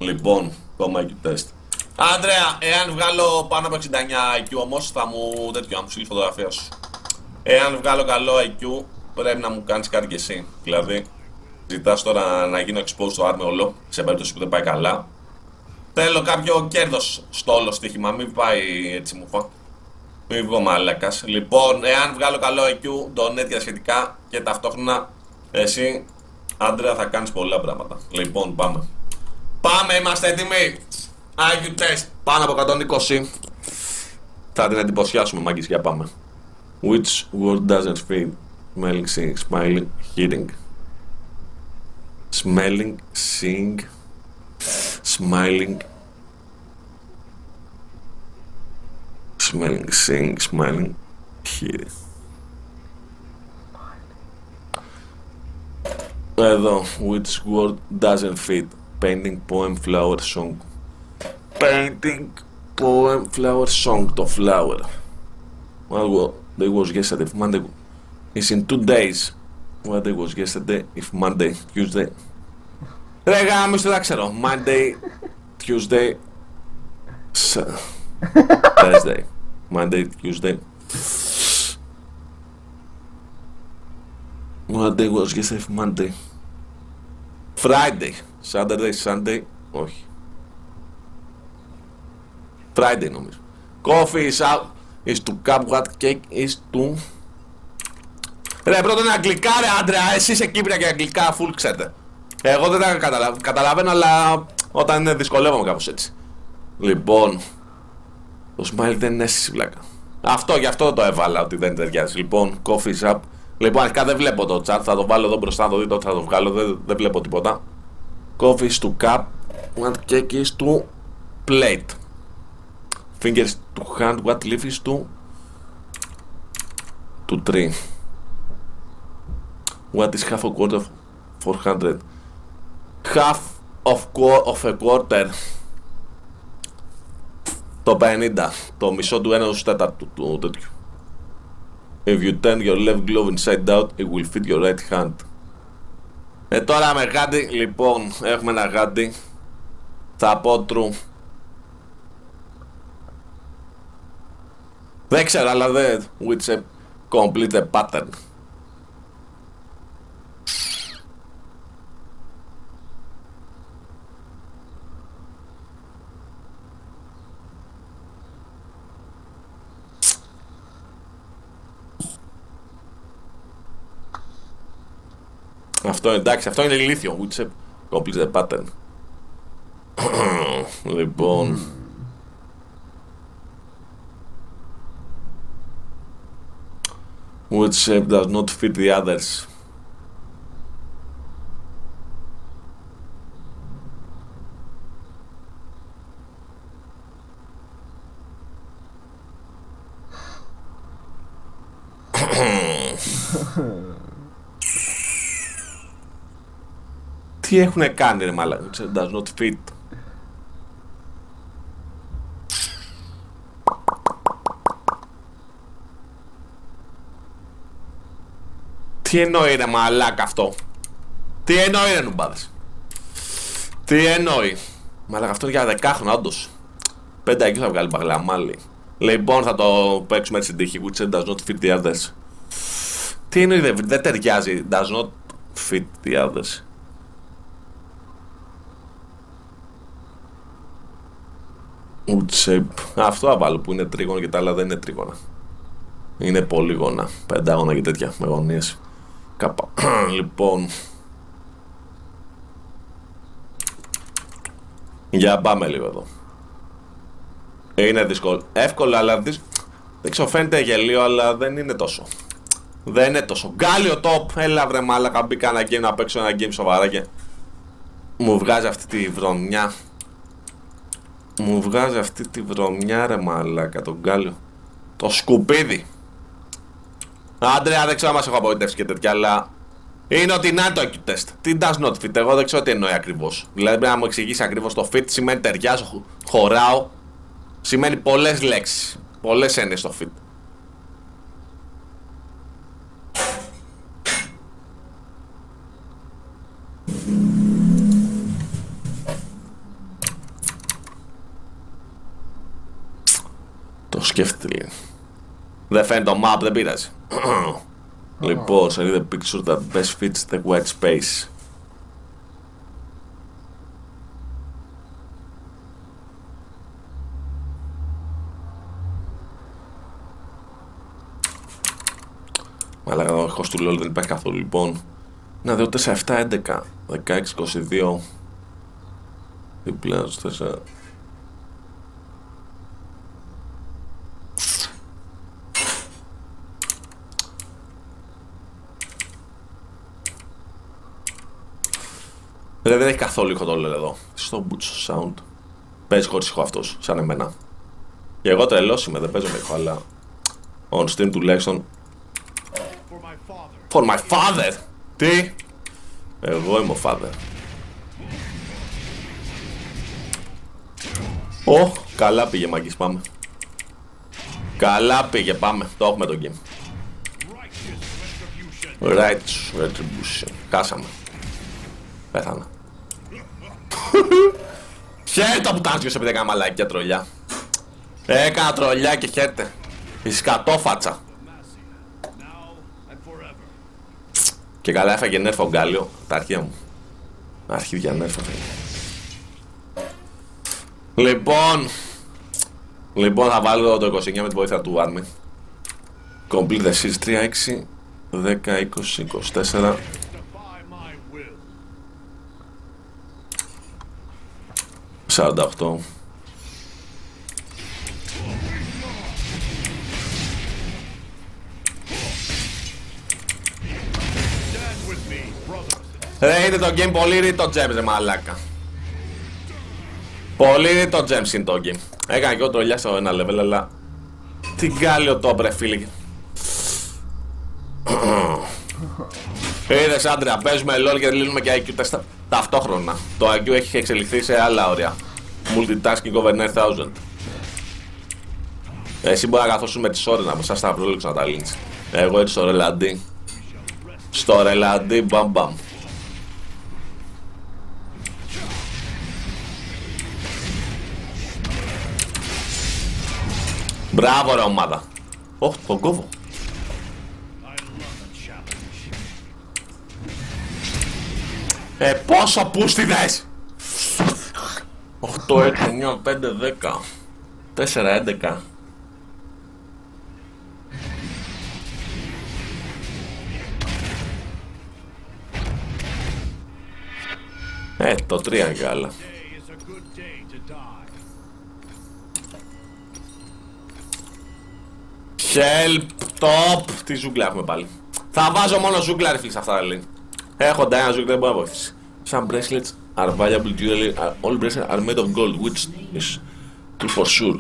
Λοιπόν, το IQ test. Άντρεα, εάν βγάλω πάνω από 69 IQ όμως θα μου τέτοιο, να μου στείλει φωτογραφία σου. Εάν βγάλω καλό IQ πρέπει να μου κάνεις κάτι κι εσύ. Δηλαδή, ζητάς τώρα να γίνω expose στο army όλο, σε περίπτωση που δεν πάει καλά. Θέλω κάποιο κέρδος στο όλο στοίχημα, μην πάει έτσι μου φα. Μην βγω μαλάκας. Λοιπόν, εάν βγάλω καλό IQ, donate για σχετικά και ταυτόχρονα εσύ, Άντρεα, θα κάνεις πολλά πράγματα. Λοιπόν, πάμε. Πάμε, είμαστε έτοιμοι. IQ test. Πάνω από 120. Θα την εντυπωσιάσουμε, μάγκες, για πάμε. Which word doesn't fit? Smelling, seeing, smiling, hearing. Smelling, seeing, smiling. Smelling, seeing, smiling, hearing. Εδώ, which word doesn't fit? Painting, poem, flower, song. Painting, poem, flower, song, το flower. What day was yesterday if Monday is in 2 days? What day was yesterday if Monday, Tuesday? Ρε γάμιστε, δεν ξέρω. Monday, Tuesday, Thursday. Monday, Tuesday. What day was yesterday if Monday? Friday. Saturday, Sunday. Όχι. Friday νομίζω. Coffee is out. Is to cup, what cake is to... Ρε πρώτα είναι αγγλικά ρε Άντρεα, εσύ είσαι Κύπρια και αγγλικά full ξέρετε. Εγώ δεν τα καταλαβαίνω, αλλά όταν είναι δυσκολεύομαι κάπως έτσι. Λοιπόν, το smile δεν είναι αίσθηση βλάκα. Αυτό, γι' αυτό το έβαλα ότι δεν ταιριάζει. Λοιπόν, coffee is up. Λοιπόν, αρχικά δεν βλέπω το chat, θα το βάλω εδώ μπροστά, το δείτε ότι θα το βγάλω, δεν βλέπω τίποτα. Coffee is to cup, what cake is to plate. Fingers to hand, what leaf is to tree. What is half a quarter of 400? Half of a quarter. Το 50. Το μισό του 1/4 του τέτοιου. If you turn your left glove inside out, it will fit your right hand. Τώρα με γάντι, λοιπόν, έχουμε ένα γάντι. Θα πω true. Δεν ξέρω, αλλά δεν. Which a complete the pattern. Αυτό εντάξει, αυτό είναι ηλίθιο. Which a complete the pattern. Λοιπόν. Which shape does not fit the others? Τι έχουνε κάνει ρε μαλάκα? Which shape does not fit? Τι εννοεί ρε μαλάκα αυτό? Τι εννοεί ρε νουμπάδες? Τι εννοεί? Μαλάκα αυτό για 10χρονα όντως. 5 εκεί θα βγάλει μπαγλαμάλι. Λοιπόν θα το παίξουμε έτσι την τύχη. Which does not fit the others. Τι εννοεί δεν ταιριάζει? Does not fit the others. Which shape. Αυτό θα βάλω που είναι τρίγωνο και τα άλλα δεν είναι τρίγωνα. Είναι πολύγωνα, πεντάγωνα και τέτοια με γωνίες. Κάπα. Λοιπόν. Για πάμε λίγο εδώ. Είναι δύσκολο. Εύκολο, αλλά δεν ξέρω, φαίνεται γελίο, αλλά δεν είναι τόσο. Δεν είναι τόσο. Γκάλιο top. Έλα βρε μάλακα, μπήκα ένα game να παίξω ένα game σοβαρά και μου βγάζει αυτή τη βρωμιά. Μου βγάζει αυτή τη βρωμιά ρε μάλακα, τον γκάλιο. Το σκουπίδι. Άντρεα, δεν ξέρω αν μας έχω απογοητεύσει και τέτοια, αλλά είναι ότι να είναι το IQ test. Τι does not fit, εγώ δεν ξέρω τι εννοεί ακριβώς. Δηλαδή πρέπει να μου εξηγήσει ακριβώς το fit, σημαίνει ταιριάζω, χωράω. Σημαίνει πολλές λέξεις, πολλές έννοιες το fit. σκέφτεται λίγο. Δεν φαίνεται το map, δεν πειράζει. Λοιπόν, σελίδα picture that best fits the white space. Μαλάκα, ο ήχος του LOL δεν υπάρχει καθόλου, λοιπόν. Να δω 4, 7, 11, 16, 22. Διπλά, 4. Δεν έχει καθόλου ήχο το LOL εδώ. Στο boots sound. Παίζει χωρίς ήχο αυτός, σαν εμένα. Και εγώ τρελός είμαι, δεν παίζω με ήχο, αλλά on stream τουλάχιστον. For my father! Τι? Εγώ είμαι ο father. Ω, καλά πήγε μάγκης, πάμε. Καλά πήγε, πάμε. Το έχουμε το game. Righteous retribution. Χάσαμε. Πέθανα. Χαίρετε που τάνσιος επειδή έκανα μαλακιά τρολιά. Έκανα τρολιά και χαίρετε. Η σκατόφατσα. Και καλά έφαγε νέρφο γκάλιο. Τα αρχεία μου. Αρχίδια νέρφο. Λοιπόν θα βάλω το 29 με τη βοήθεια του Army. Complete the series 3, 6, 10, 20, 24. $48. Ρε, είναι το game πολύ ρίτο gems, ρε μαλάκα. Πολύ ρίτο gems είναι το game. Έκανα και εγώ τρολιά στο ένα level, αλλά τι γκάλιο το μπρε φίλοι. Είδες άντρα, παίζουμε LOL και λύνουμε και IQ test ταυτόχρονα. Το IQ έχει εξελιχθεί σε άλλα όρια. Multitasking over 9000. Εσύ μπορεί να καθόσουν με τις ώρες να μου, σαν στα πρόληξα να τα λύνεις. Εγώ έτσι στο ρελαντί. Στο ρελαντί μπαμ μπαμ. Μπράβο ρε ομάδα. Ωχ, τον κόβω. Πόσο πούστιδες! 8, 6, 9, 5, 10 4, 11. Το 3 είναι καλά. Help, top. Τι ζούγκλα έχουμε πάλι. Θα βάζω μόνο ζούγκλα ρε φίλοι σε αυτά λέει. Έχω ένα ζούγκλα, δεν μπορεί να βοηθήσει. Some bracelets are valuable jewelry. All bracelets are made of gold, which is true for sure.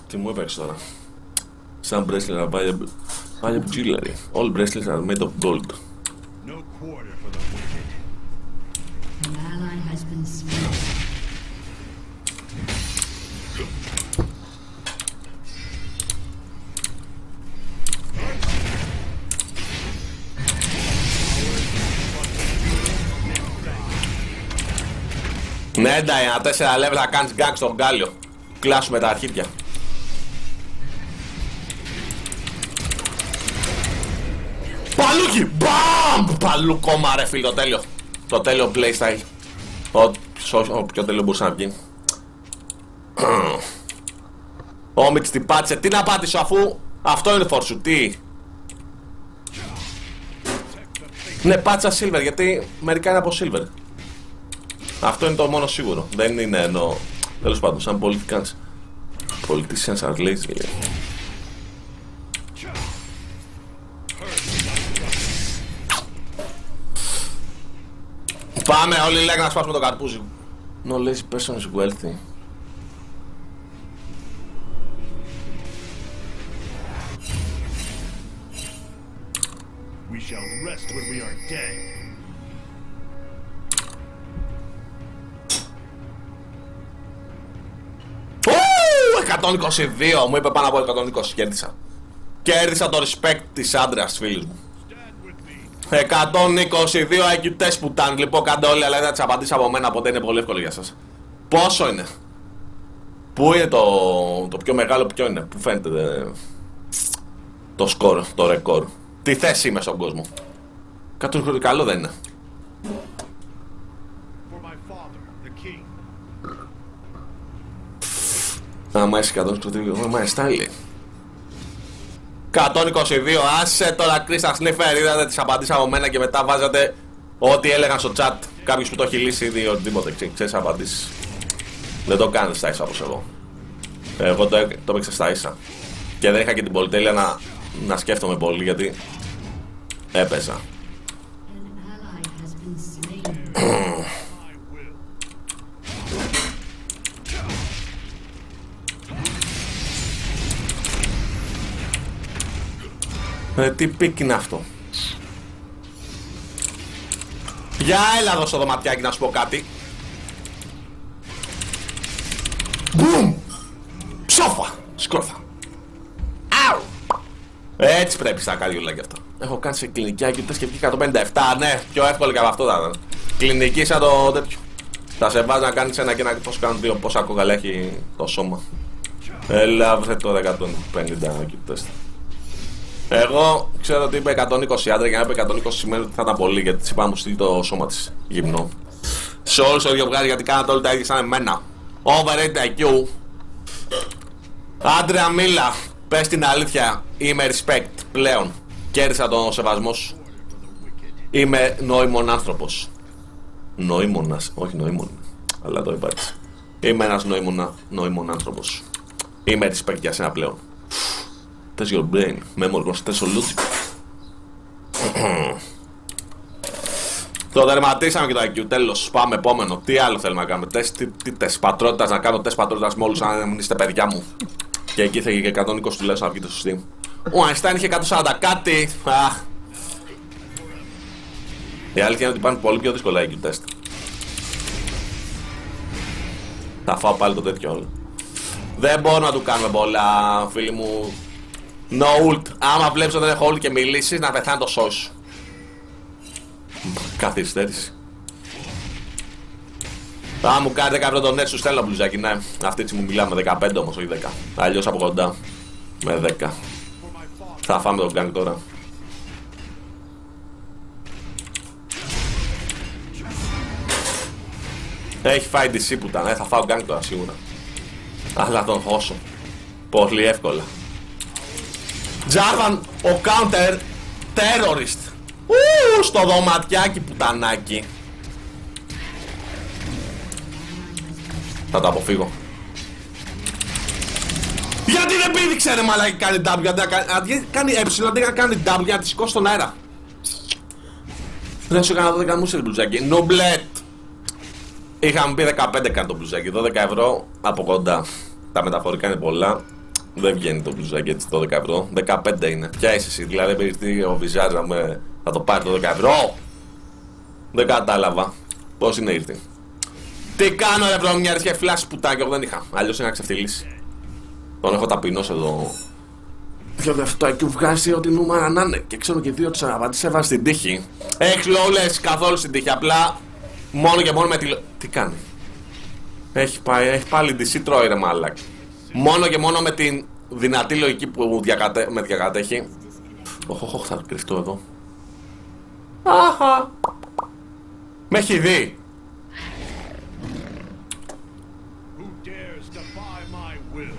Τι μου έπαιξε τώρα. Some bracelets are valuable jewelry. All bracelets are made of gold. No quarter for the wicked. An ally has been slain. Ναι, ένα 4 level θα κάνεις γκάγκ στον γκάλιο. Κλάσουμε τα αρχίδια. Παλούκι! Μπαμ! Παλούκομα ρε φίλ, το τέλειο. Το τέλειο playstyle. Όποιο τέλειο μπορούσε να βγει. Ο Μιτς την πάτησε. Τι να πάτησε αφού αυτό είναι for σου, τι. Ναι, πάτησα silver γιατί μερικά είναι από silver. Αυτό είναι το μόνο σίγουρο. Δεν είναι εννοώ. Τέλος πάντων, σαν politicians are lazy. Πάμε όλοι λέγανε να σπάσουμε το καρπούζι. No lazy person is wealthy. We shall rest when we are dead. 122, μου είπε πάνω από 120, κέρδισα. Κέρδισα το respect της άντρας φίλους μου. 122 IQ test που ήταν. Λοιπόν, κάντε όλοι, αλλά να τις απαντήσω από μένα, οπότε είναι πολύ εύκολο για σας. Πόσο είναι? Πού είναι το πιο μεγάλο, ποιο είναι? Πού φαίνεται το σκορ, το ρεκόρ? Τι θέση είμαι στον κόσμο? Κάτι καλό δεν είναι? For my father, the king. Άμα είσαι 122, άμα είσαι στάλη. 122, άσε τώρα Κρίστα Σνίφερ, είδατε τις απαντήσεις από μένα και μετά βάζατε ό,τι έλεγαν στο chat. Κάποιος που το έχει λύσει ήδη οτιδήποτε, ξέρεις απαντήσεις. Δεν το κάνετε στα ίσα όπως εγώ. Εγώ το έπαιξα στα ίσα. Και δεν είχα και την πολυτέλεια να σκέφτομαι πολύ γιατί έπαιζα. An ally has been slain. Τι πικ είναι αυτό? Για έλα εδώ στο δωματιάκι να σου πω κάτι. Μπουμ! Ψόφα! Σκόρφα! Αου! Έτσι πρέπει στα καριόλα κι αυτά. Έχω κάνει σε κλινική αγγελτές και βγήκα το 57. Ναι, πιο εύκολο και από αυτό θα ήταν. Κλινική σαν το τέτοιο. Θα σε βάζει να κάνεις ένα και ένα πώς κάνουν δύο, πόσα κόκαλα έχει το σώμα. Έλα βρε το 150 αγγελτές. Εγώ ξέρω ότι είπε 120 άντρα και αν είπε 120 σημαίνει ότι θα ήταν πολύ, γιατί της είπα να μου στείλει το σώμα της γυμνό. Σε όλους το ίδιο βγάζει γιατί κάνατε όλοι τα ίδια σαν εμένα. Overrated IQ. Άντρεα Μίλα, πες την αλήθεια, είμαι respect πλέον. Κέρδισα τον σεβασμό σου. Είμαι νοήμων άνθρωπος. Νοήμονας, όχι νοήμων, αλλά το είπα έτσι. Είμαι ένας νοήμων άνθρωπος. Είμαι respect για σένα πλέον. Test your brain, memory concentration logic. Το τερματίσαμε και το IQ, τέλος, πάμε επόμενο. Τι άλλο θέλουμε να κάνουμε? Τι τεστ πατρότητας, να κάνω τεστ πατρότητας με όλους αν μην είστε παιδιά μου. Και εκεί θα είχε και 120 τουλάχιστον να βγείτε στο Steam. Ο Einstein είχε 140 κάτι. Η αλήθεια είναι ότι πάνε πολύ πιο δύσκολα IQ test. Θα φάω πάλι το τέτοιο όλο. Δεν μπορώ να του κάνουμε πολλά, φίλοι μου. No ult. Άμα βλέπεις ότι δεν έχω ult και μιλήσεις, να πεθάνει το σώμα σου. Καθυστέρηση. Αν μου κάνετε κάποιο τον έτσι σου στέλνω μπλουζάκι, ναι. Αυτή τη μου μιλάμε 15 όμως, όχι 10. Αλλιώς από κοντά. Με 10. Θα φάμε τον γκάνγκ τώρα. Έχει φάει DC που ήταν, θα φάω γκάνγκ τώρα σίγουρα. Αλλά τον χώσω. Πολύ εύκολα. Τζάρβαν, ο counter terrorist. Στο δωματιάκι πουτανάκι. Θα το αποφύγω. Γιατί δεν πήδηξε ρε μαλάκι, κάνει W, αντί κάνει ε, αντί να κάνει W, να τη σηκώσει στον αέρα. Δεν σου έκανα 12 μουσες μπλουζάκι. Νόμπλετ. Είχαμε πει 15 κάνει το μπλουζάκι, 12 ευρώ από κοντά. Τα μεταφορικά είναι πολλά. Δεν βγαίνει το μπλουζάκι έτσι 12 ευρώ. 15 είναι. Ποια είσαι εσύ, δηλαδή επειδή ο Βυζάρης θα το πάρει το 10 ευρώ. Δεν κατάλαβα. Πώς είναι ήρθε. Τι κάνω ρε βρωμιάρης και φλάσι πουτάκι, εγώ δεν είχα. Αλλιώς είχα ξεφτυλίσει. Τον έχω ταπεινώσει εδώ. Διότι αυτό το IQ βγάζει ό,τι νούμερα να είναι. Και ξέρω και δύο τις απαντήσεις έβαζε στην τύχη. Έχεις λόλες καθόλου στην τύχη. Απλά μόνο και μόνο με τη... Τι κάνει. Έχει πάλι DC τρώει ρε μάλακ. Μόνο και μόνο με την δυνατή λογική που με διακατέχει. Οχ, θα κρυφτώ εδώ. Αχα. Με έχει δει. Who dares defy my will?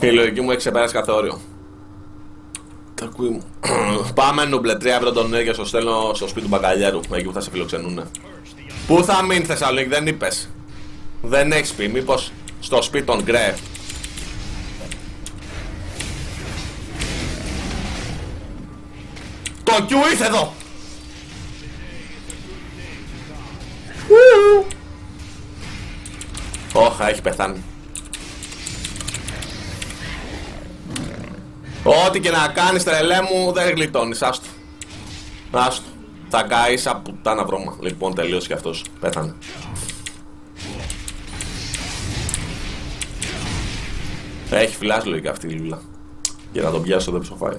Η λογική μου έχει ξεπεράσει κάθε όριο. Τα ακούει μου. Πάμε νουμπλε, 3 ευρώ τον και στο στέλνω στο σπίτι του μπαγκαλιέρου. Εκεί που θα σε φιλοξενούνε. Πού θα μείνει Θεσσαλονίκη, δεν είπες. Δεν έχεις πει, μήπως στο σπίτι των Γκρε. Το Q ήρθε εδώ. Όχα, έχει πεθάνει. Ό,τι και να κάνεις τρελέ μου δεν γλιτώνεις, άστο. Άστο. Θα καείς σαν πουτάνα βρώμα. Λοιπόν, τελείωσε κι αυτός. Πέθανε. Έχει φυλάσει λογικά αυτή η λούλα. Για να τον πιάσω δεν ψοφάει.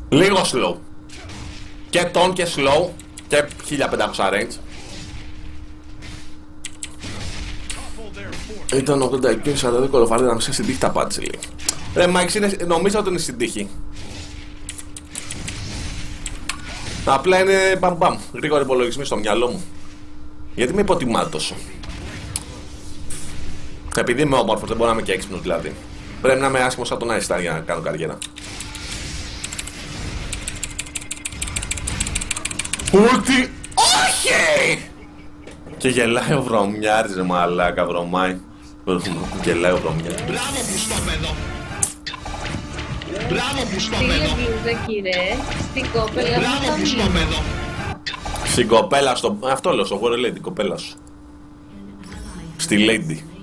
Λίγο slow. Και τον και slow. Και 1500 range. Ήταν 80 και 42 κολοφάρι να μην στην τύχη τα πάτησε λίγο. Ρε Μάικς, νομίζω ότι είναι στην τύχη. Απλά είναι μπαμ. Γρήγοροι υπολογισμοί στο μυαλό μου. Γιατί με υποτιμάτε τόσο? Επειδή είμαι όμορφος, δεν μπορώ να είμαι και έξυπνος δηλαδή. Πρέπει να είμαι άσχημος σαν τον Άισταρ για να κάνω καριέρα. Ούτε! Όχι! Και γελάει ο βρωμιάρης, ρε μαλάκα, βρωμάει. Γελάει ο βρωμιάρης. Μπράβο Χριστόπεδο! Μπράβο Χριστόπεδο! Στην κοπέλα Μπράβο Χριστόπεδο! Στην κοπέλα στο... Αυτό λέω, στο War Lady, κοπέλα σου. Στη Lady.